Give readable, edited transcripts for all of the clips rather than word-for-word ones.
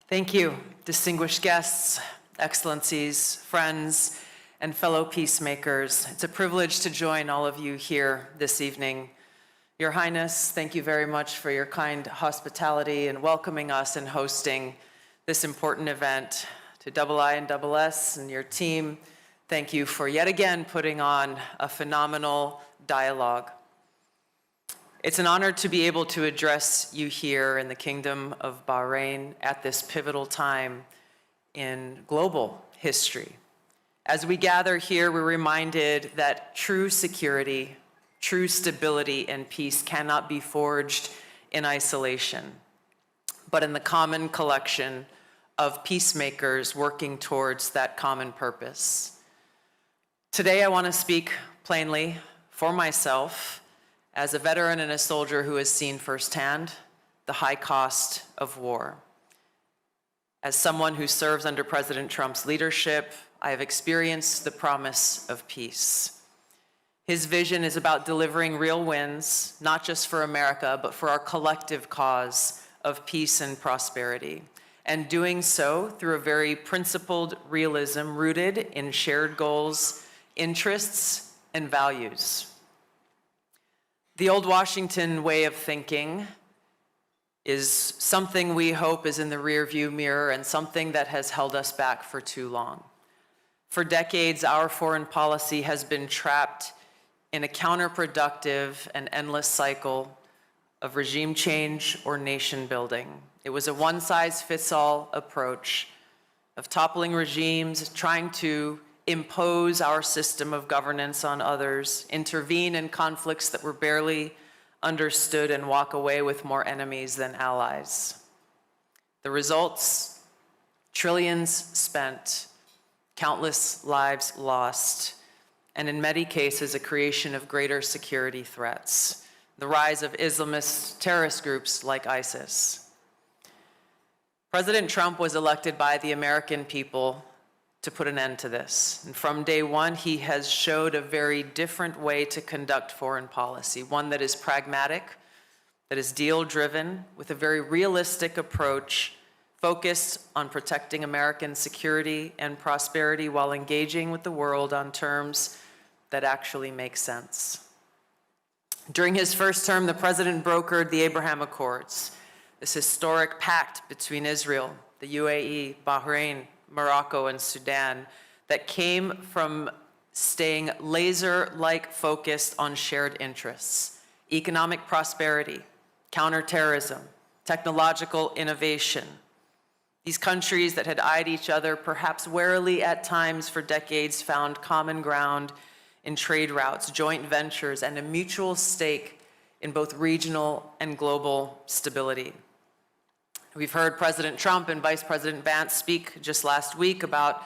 Thank you, distinguished guests, excellencies, friends, and fellow peacemakers. It's a privilege to join all of you here this evening. Your Highness, thank you very much for your kind hospitality and welcoming us and hosting this important event. To II and IISS and your team, thank you for yet again putting on a phenomenal dialogue. It's an honor to be able to address you here in the Kingdom of Bahrain at this pivotal time in global history. As we gather here, we're reminded that true security, true stability, and peace cannot be forged in isolation, but in the common collection of peacemakers working towards that common purpose. Today, I want to speak plainly for myself as a veteran and a soldier who has seen firsthand the high cost of war. As someone who serves under President Trump's leadership, I have experienced the promise of peace. His vision is about delivering real wins, not just for America, but for our collective cause of peace and prosperity, and doing so through a very principled realism rooted in shared goals, interests, and values. The old Washington way of thinking is something we hope is in the rearview mirror and something that has held us back for too long. For decades, our foreign policy has been trapped in a counterproductive and endless cycle of regime change or nation building. It was a one-size-fits-all approach of toppling regimes, trying to impose our system of governance on others, intervene in conflicts that were barely understood, and walk away with more enemies than allies. The results: trillions spent, countless lives lost, and in many cases, a creation of greater security threats, the rise of Islamist terrorist groups like ISIS. President Trump was elected by the American people to put an end to this. And from day one, he has showed a very different way to conduct foreign policy, one that is pragmatic, that is deal-driven, with a very realistic approach focused on protecting American security and prosperity while engaging with the world on terms that actually make sense. During his first term, the president brokered the Abraham Accords, this historic pact between Israel, the UAE, Bahrain, Morocco, and Sudan that came from staying laser-like focused on shared interests: economic prosperity, counterterrorism, technological innovation. These countries that had eyed each other perhaps warily at times for decades found common ground in trade routes, joint ventures, and a mutual stake in both regional and global stability. We've heard President Trump and Vice President Vance speak just last week about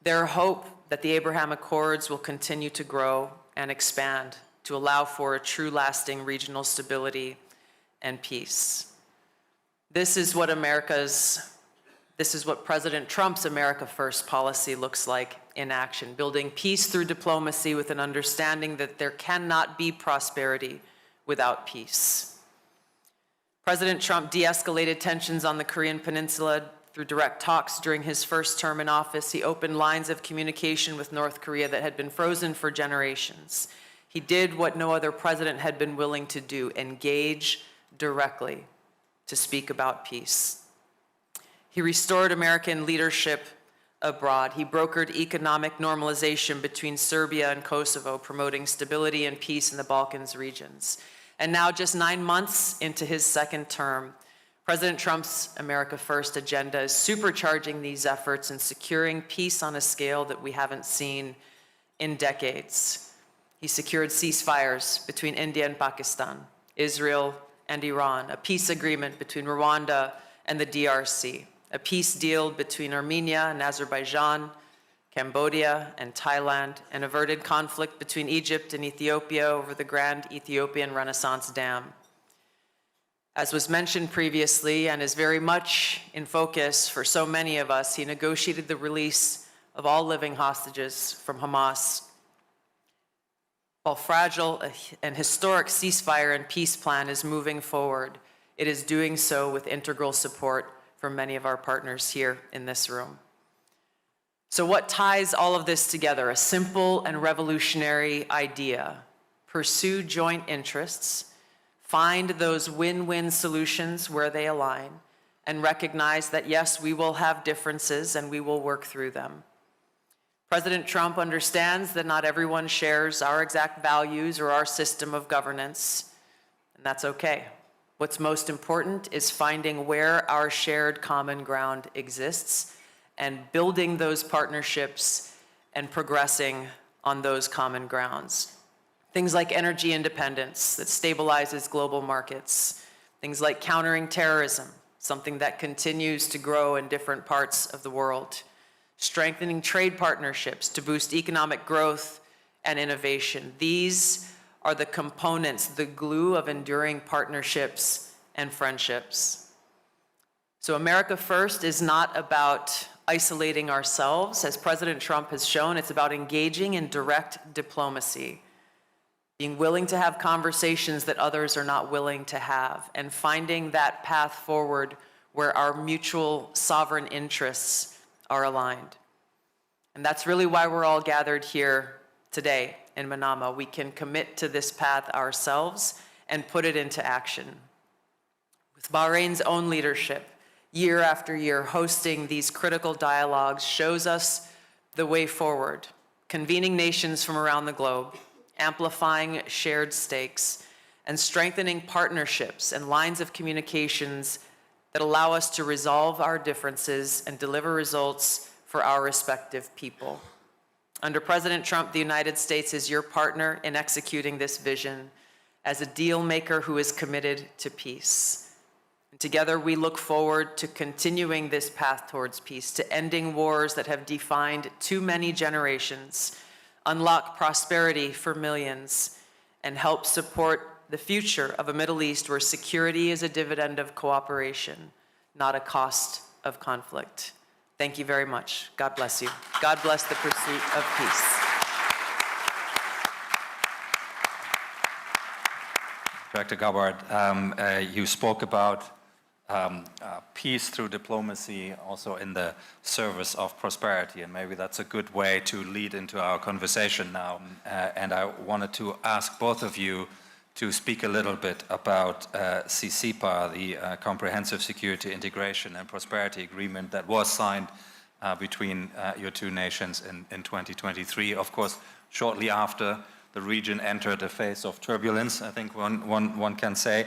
their hope that the Abraham Accords will continue to grow and expand to allow for a true lasting regional stability and peace. This is what President Trump's America First policy looks like in action, building peace through diplomacy with an understanding that there cannot be prosperity without peace. President Trump de-escalated tensions on the Korean Peninsula through direct talks during his first term in office. He opened lines of communication with North Korea that had been frozen for generations. He did what no other president had been willing to do: engage directly to speak about peace. He restored American leadership abroad. He brokered economic normalization between Serbia and Kosovo, promoting stability and peace in the Balkans regions. And now, just 9 months into his second term, President Trump's America First agenda is supercharging these efforts and securing peace on a scale that we haven't seen in decades. He secured ceasefires between India and Pakistan, Israel and Iran, a peace agreement between Rwanda and the DRC, a peace deal between Armenia and Azerbaijan, Cambodia and Thailand, and averted conflict between Egypt and Ethiopia over the Grand Ethiopian Renaissance Dam. As was mentioned previously and is very much in focus for so many of us, he negotiated the release of all living hostages from Hamas. While fragile, an historic ceasefire and peace plan is moving forward, it is doing so with integral support for many of our partners here in this room. So what ties all of this together? A simple and revolutionary idea. Pursue joint interests, find those win-win solutions where they align, and recognize that yes, we will have differences and we will work through them. President Trump understands that not everyone shares our exact values or our system of governance, and that's okay. What's most important is finding where our shared common ground exists and building those partnerships and progressing on those common grounds. Things like energy independence that stabilizes global markets. Things like countering terrorism, something that continues to grow in different parts of the world. Strengthening trade partnerships to boost economic growth and innovation. These are the components, the glue of enduring partnerships and friendships. So America First is not about isolating ourselves. As President Trump has shown, it's about engaging in direct diplomacy, being willing to have conversations that others are not willing to have, and finding that path forward where our mutual sovereign interests are aligned. And that's really why we're all gathered here today in Manama. We can commit to this path ourselves and put it into action. With Bahrain's own leadership, year after year, hosting these critical dialogues shows us the way forward, convening nations from around the globe, amplifying shared stakes, and strengthening partnerships and lines of communications that allow us to resolve our differences and deliver results for our respective people. Under President Trump, the United States is your partner in executing this vision as a deal maker who is committed to peace. And together we look forward to continuing this path towards peace, to ending wars that have defined too many generations, unlock prosperity for millions, and help support the future of a Middle East where security is a dividend of cooperation, not a cost of conflict. Thank you very much. God bless you. God bless the pursuit of peace. Director Gabbard, you spoke about peace through diplomacy also in the service of prosperity, and maybe that's a good way to lead into our conversation now. And I wanted to ask both of you to speak a little bit about CCPA, the Comprehensive Security Integration and Prosperity Agreement that was signed between your two nations in 2023. Of course, shortly after the region entered a phase of turbulence, I think one can say.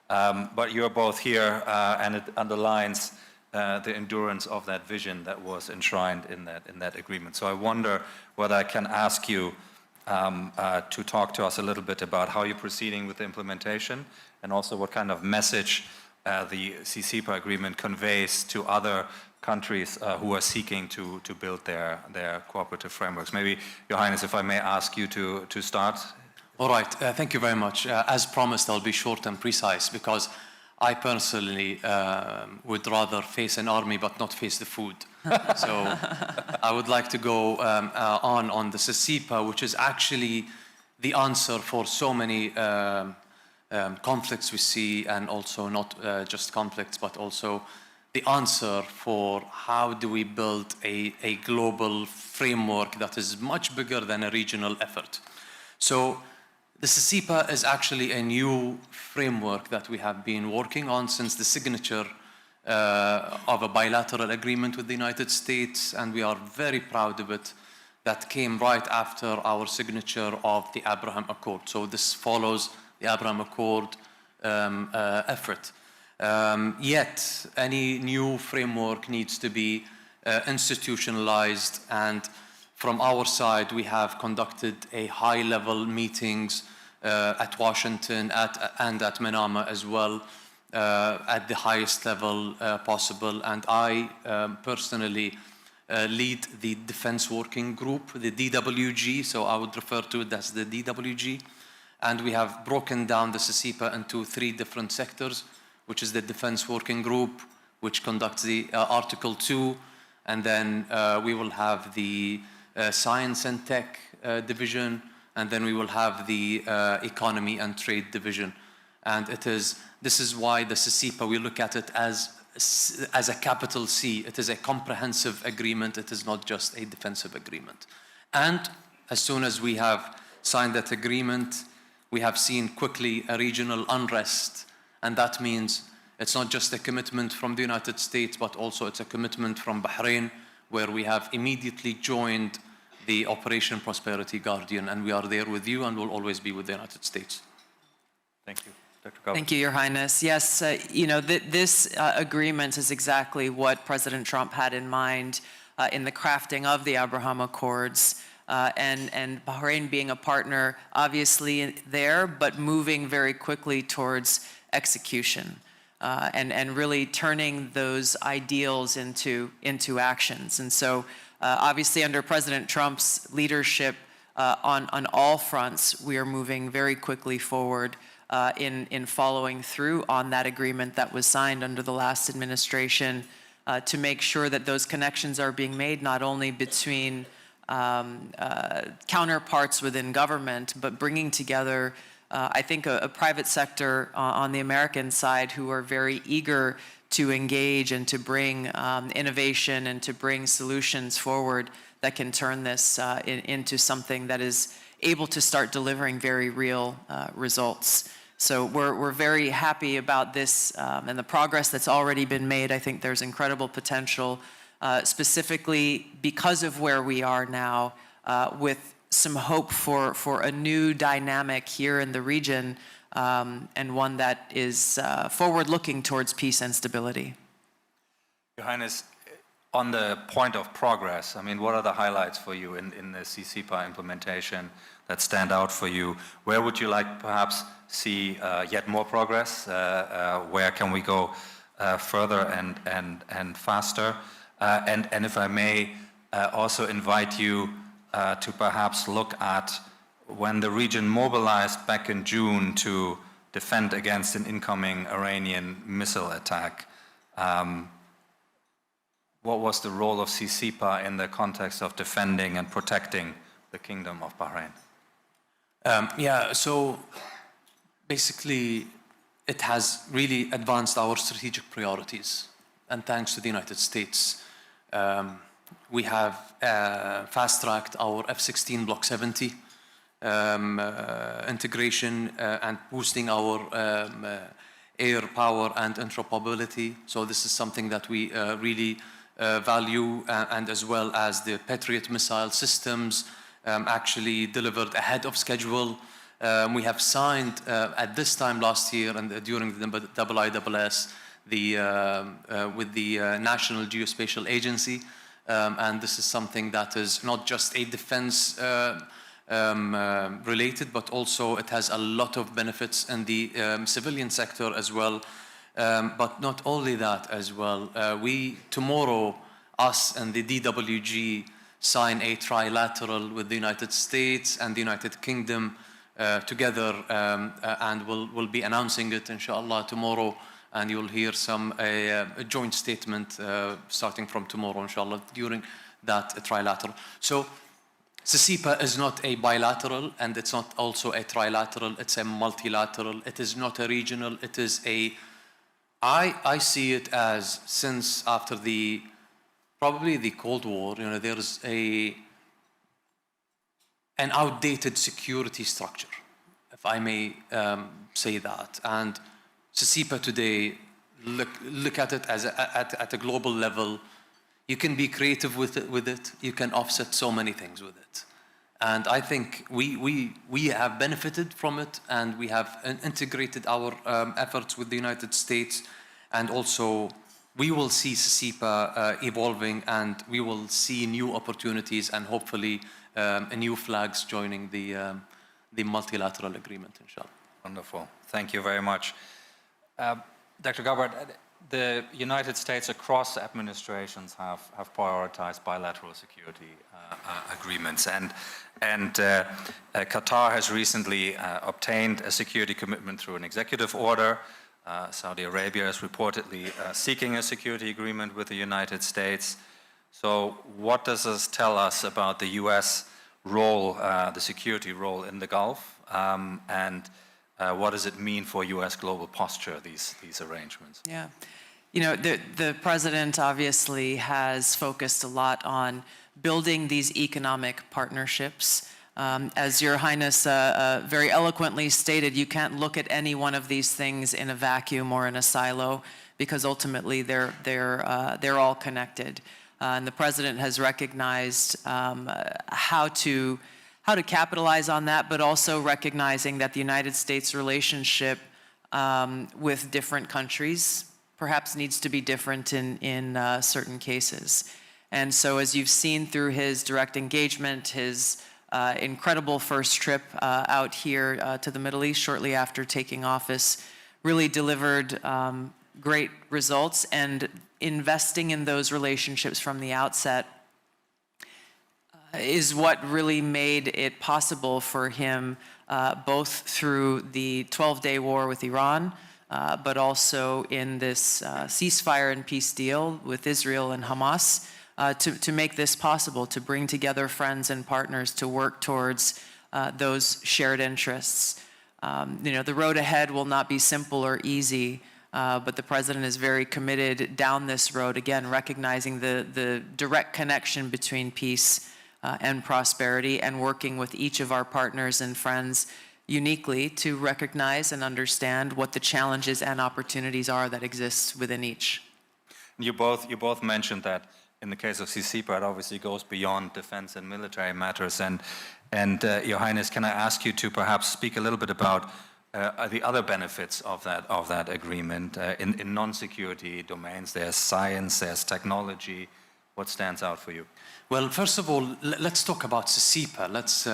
But you're both here, and it underlines the endurance of that vision that was enshrined in that agreement. So I wonder whether I can ask you to talk to us a little bit about how you're proceeding with the implementation, and also what kind of message the CCPA agreement conveys to other countries who are seeking to build their cooperative frameworks. Maybe, Your Highness, if I may ask you to start. All right, thank you very much. As promised, I'll be short and precise, because I personally would rather face an army but not face the food. So I would like to go on the CCPA, which is actually the answer for so many conflicts we see, and also not just conflicts, but also the answer for how do we build a global framework that is much bigger than a regional effort. So the CCPA is actually a new framework that we have been working on since the signature of a bilateral agreement with the United States, and we are very proud of it. That came right after our signature of the Abraham Accord. So this follows the Abraham Accord effort. Yet, any new framework needs to be institutionalized, and from our side, we have conducted a high-level meetings at Washington and at Manama as well, at the highest level possible. And I personally lead the Defense Working Group, the DWG, so I would refer to it as the DWG. And we have broken down the CCPA into 3 different sectors, which is the Defense Working Group, which conducts the Article 2, and then we will have the Science and Tech division, and then we will have the Economy and Trade division. And this is why the CCPA, we look at it as as a capital C. It is a comprehensive agreement. It is not just a defensive agreement. And as soon as we have signed that agreement, we have seen quickly a regional unrest. And that means it's not just a commitment from the United States, but also it's a commitment from Bahrain, where we have immediately joined the Operation Prosperity Guardian, and we are there with you and will always be with the United States. Thank you. Dr. Gabbard. Thank you, Your Highness. Yes, this agreement is exactly what President Trump had in mind in the crafting of the Abraham Accords, and Bahrain being a partner, obviously there, but moving very quickly towards execution, and really turning those ideals into actions. And so, obviously, under President Trump's leadership on all fronts, we are moving very quickly forward in following through on that agreement that was signed under the last administration, to make sure that those connections are being made not only between counterparts within government, but bringing together, I think, a private sector on the American side who are very eager to engage and to bring innovation and to bring solutions forward that can turn this into something that is able to start delivering very real results. So we're very happy about this and the progress that's already been made. I think there's incredible potential, specifically because of where we are now, with some hope for a new dynamic here in the region, and one that is forward-looking towards peace and stability. Your Highness, on the point of progress, I mean, what are the highlights for you in the CCPA implementation that stand out for you? Where would you like perhaps see yet more progress? Where can we go further and faster? And if I may also invite you to perhaps look at when the region mobilized back in June to defend against an incoming Iranian missile attack. What was the role of CCPA in the context of defending and protecting the Kingdom of Bahrain? So basically, it has really advanced our strategic priorities. And thanks to the United States, we have fast-tracked our F-16 Block 70 integration and boosting our air power and interoperability. So this is something that we really value, and as well as the Patriot missile systems actually delivered ahead of schedule. We have signed at this time last year and during the IISS with the National Geospatial Agency, and this is something that is not just a defense related, but also it has a lot of benefits in the civilian sector as well. But not only that as well, we tomorrow, us and the DWG, sign a trilateral with the United States and the United Kingdom together, and we'll be announcing it inshallah tomorrow, and you'll hear a joint statement starting from tomorrow inshallah during that trilateral. So CCPA is not a bilateral, and it's not also a trilateral, it's a multilateral. It is not a regional, it is I see it as, since after probably the Cold War, there's an outdated security structure, if I may say that. And CCPA today, look at it as at a global level. You can be creative with it. You can offset so many things with it. And I think we have benefited from it, and we have integrated our efforts with the United States. And also, we will see CCPA evolving, and we will see new opportunities and hopefully new flags joining the multilateral agreement, inshallah. Wonderful. Thank you very much. Dr. Gabbard, the United States across administrations have prioritized bilateral security agreements, and Qatar has recently obtained a security commitment through an executive order. Saudi Arabia is reportedly seeking a security agreement with the United States. So what does this tell us about the U.S. role, the security role in the Gulf, and what does it mean for U.S. global posture, these arrangements? Yeah. You know, the president obviously has focused a lot on building these economic partnerships. As Your Highness very eloquently stated, you can't look at any one of these things in a vacuum or in a silo, because ultimately they're all connected. And the president has recognized how to capitalize on that, but also recognizing that the United States relationship with different countries perhaps needs to be different in certain cases. And so as you've seen through his direct engagement, his incredible first trip out here to the Middle East shortly after taking office really delivered great results, and investing in those relationships from the outset is what really made it possible for him, both through the 12-day war with Iran, but also in this ceasefire and peace deal with Israel and Hamas, to make this possible, to bring together friends and partners to work towards those shared interests. You know, the road ahead will not be simple or easy, but the president is very committed down this road, again, recognizing the direct connection between peace and prosperity, and working with each of our partners and friends uniquely to recognize and understand what the challenges and opportunities are that exist within each. You both mentioned that in the case of CCPA, it obviously goes beyond defense and military matters. And Your Highness, can I ask you to perhaps speak a little bit about the other benefits of that agreement in non-security domains? There's science, there's technology. What stands out for you? Well, first of all, let's talk about CCPA. Let's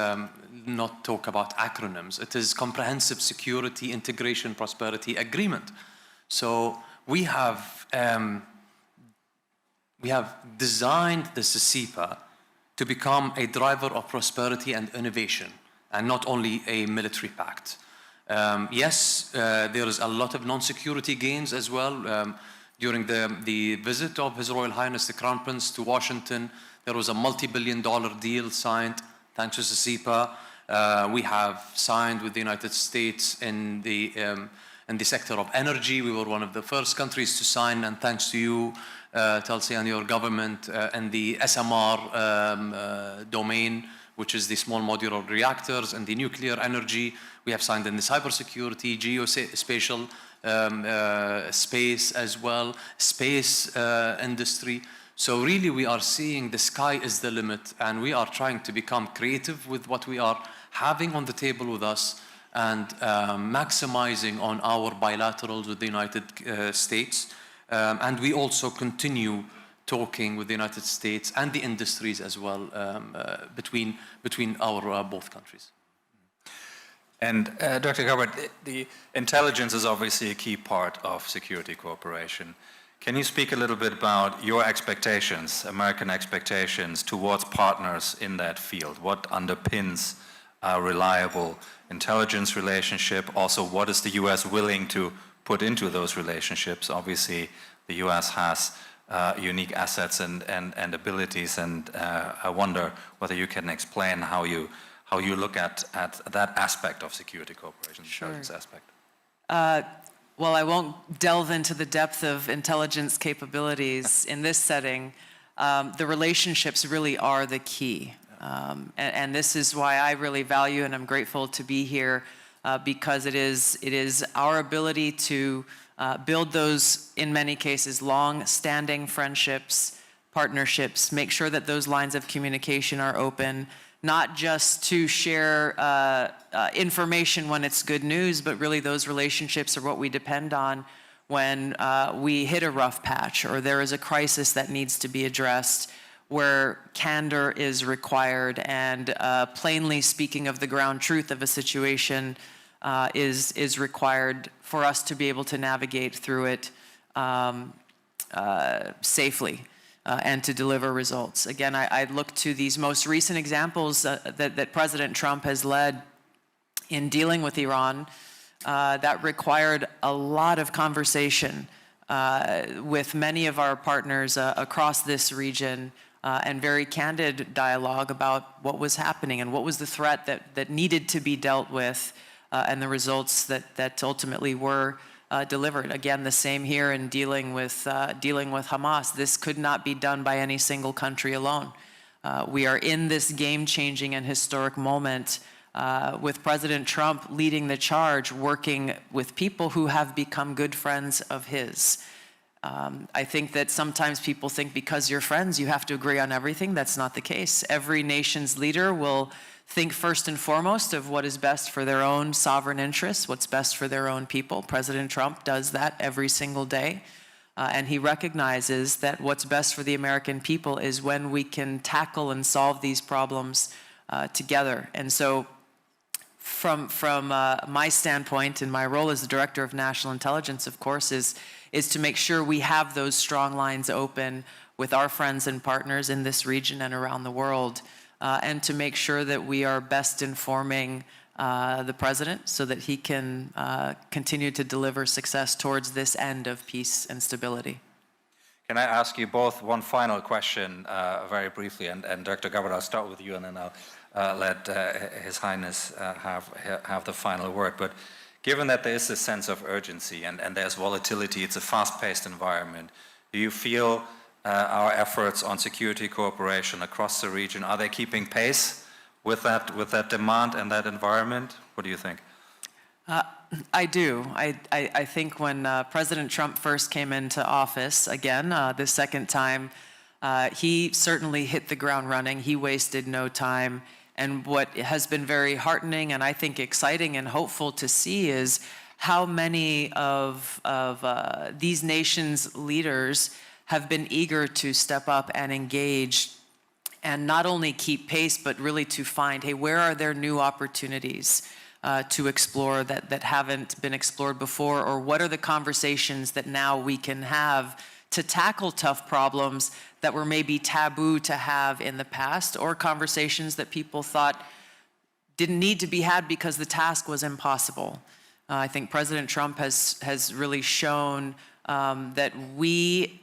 not talk about acronyms. It is Comprehensive Security, Integration, Prosperity Agreement. So we have designed the CCPA to become a driver of prosperity and innovation, and not only a military pact. Yes, there is a lot of non-security gains as well. During the visit of His Royal Highness the Crown Prince to Washington, there was a multi-billion-dollar deal signed thanks to CCPA. We have signed with the United States in the sector of energy. We were one of the first countries to sign, and thanks to you, Tulsi, and your government, and the SMR domain, which is the small modular reactors, and the nuclear energy. We have signed in the cybersecurity, geospatial space as well, space industry. So really we are seeing the sky is the limit, and we are trying to become creative with what we are having on the table with us, and maximizing on our bilaterals with the United States. And we also continue talking with the United States and the industries as well, between our both countries. And Dr. Gabbard, the intelligence is obviously a key part of security cooperation. Can you speak a little bit about your expectations, American expectations, towards partners in that field? What underpins a reliable intelligence relationship? Also, what is the U.S. willing to put into those relationships? Obviously, the U.S. has unique assets and abilities, and I wonder whether you can explain how you look at that aspect of security cooperation, the intelligence aspect. Well, I won't delve into the depth of intelligence capabilities in this setting. The relationships really are the key. And this is why I really value, and I'm grateful to be here, because it is our ability to build those, in many cases, long-standing friendships, partnerships, make sure that those lines of communication are open, not just to share information when it's good news, but really those relationships are what we depend on when we hit a rough patch or there is a crisis that needs to be addressed, where candor is required, and plainly speaking of the ground truth of a situation is required for us to be able to navigate through it safely. And to deliver results. Again, I look to these most recent examples that President Trump has led in dealing with Iran that required a lot of conversation with many of our partners across this region, and very candid dialogue about what was happening and what was the threat that needed to be dealt with, and the results that ultimately were delivered. Again, the same here in dealing with Hamas. This could not be done by any single country alone. We are in this game-changing and historic moment with President Trump leading the charge, working with people who have become good friends of his. I think that sometimes people think because you're friends, you have to agree on everything. That's not the case. Every nation's leader will think first and foremost of what is best for their own sovereign interests, what's best for their own people. President Trump does that every single day. And he recognizes that what's best for the American people is when we can tackle and solve these problems together. And so from my standpoint and my role as the Director of National Intelligence, of course, is to make sure we have those strong lines open with our friends and partners in this region and around the world, and to make sure that we are best informing the President so that he can continue to deliver success towards this end of peace and stability. Can I ask you both one final question very briefly? And Dr. Gabbard, I'll start with you and then I'll let His Highness have the final word. But given that there is a sense of urgency and there's volatility, it's a fast-paced environment, do you feel our efforts on security cooperation across the region, are they keeping pace with that demand and that environment? What do you think? I do. I think when President Trump first came into office, again, the second time, he certainly hit the ground running. He wasted no time. And what has been very heartening and I think exciting and hopeful to see is how many of these nations' leaders have been eager to step up and engage and not only keep pace, but really to find, hey, where are there new opportunities to explore that haven't been explored before, or what are the conversations that now we can have to tackle tough problems that were maybe taboo to have in the past, or conversations that people thought didn't need to be had because the task was impossible. I think President Trump has really shown that we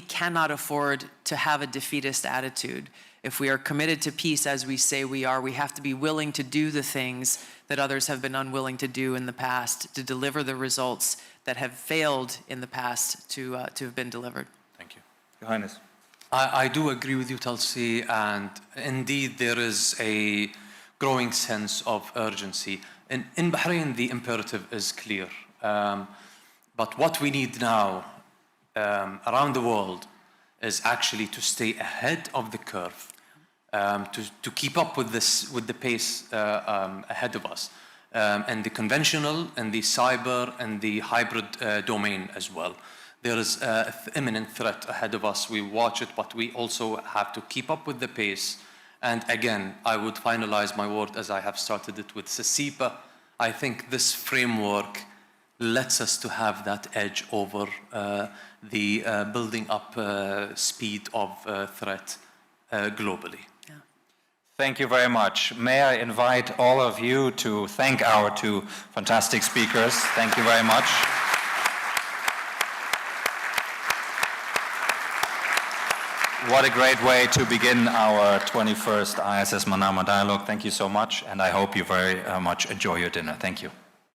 cannot afford to have a defeatist attitude. If we are committed to peace as we say we are, we have to be willing to do the things that others have been unwilling to do in the past to deliver the results that have failed in the past to have been delivered. Thank you. Your Highness. I do agree with you, Tulsi, and indeed there is a growing sense of urgency. In Bahrain, the imperative is clear. But what we need now around the world is actually to stay ahead of the curve, to keep up with the pace ahead of us, and the conventional, and the cyber, and the hybrid domain as well. There is an imminent threat ahead of us. We watch it, but we also have to keep up with the pace. And again, I would finalize my word as I have started it with CCPA. I think this framework lets us to have that edge over the building up speed of threat globally. Yeah. Thank you very much. May I invite all of you to thank our two fantastic speakers. Thank you very much. What a great way to begin our 21st IISS Manama Dialogue. Thank you so much, and I hope you very much enjoy your dinner. Thank you.